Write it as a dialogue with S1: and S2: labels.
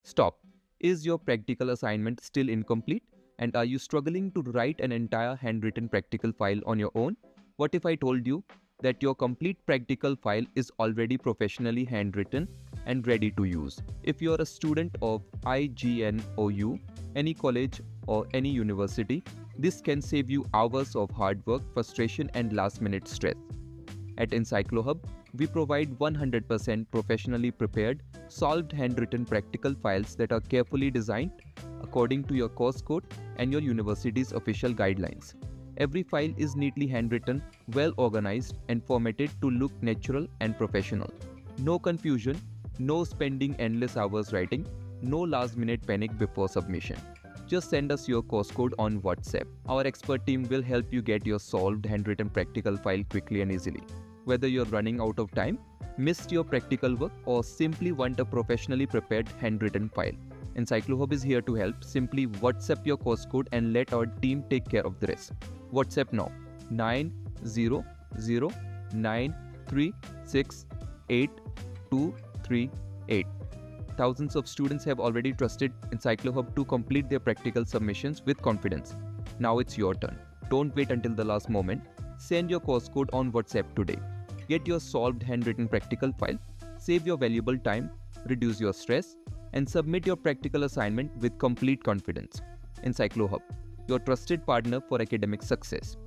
S1: Stop. Is your practical assignment still incomplete? And are you struggling to write an entire handwritten practical file on your own? What if I told you that your complete practical file is already professionally handwritten and ready to use? If you're a student of IGNOU, any college or any university, this can save you hours of hard work, frustration, and last-minute stress. At ENCYCLOHUB, we provide 100% professionally prepared, solved handwritten practical files that are carefully designed according to your course code and your university's official guidelines. Every file is neatly handwritten, well organized, and formatted to look natural and professional. No confusion, no spending endless hours writing, no last-minute panic before submission. Just send us your course code on WhatsApp. Our expert team will help you get your solved handwritten practical file quickly and easily. Whether you're running out of time, missed your practical work, or simply want a professionally prepared handwritten file, ENCYCLOHUB is here to help. Simply WhatsApp your course code and let our team take care of the rest. WhatsApp now 90093682238. Thousands of students have already trusted ENCYCLOHUB to complete their practical submissions with confidence. Now it's your turn. Don't wait until the last moment. Send your course code on WhatsApp today. Get your solved handwritten practical file, save your valuable time, reduce your stress, and submit your practical assignment with complete confidence. ENCYCLOHUB, your trusted partner for academic success.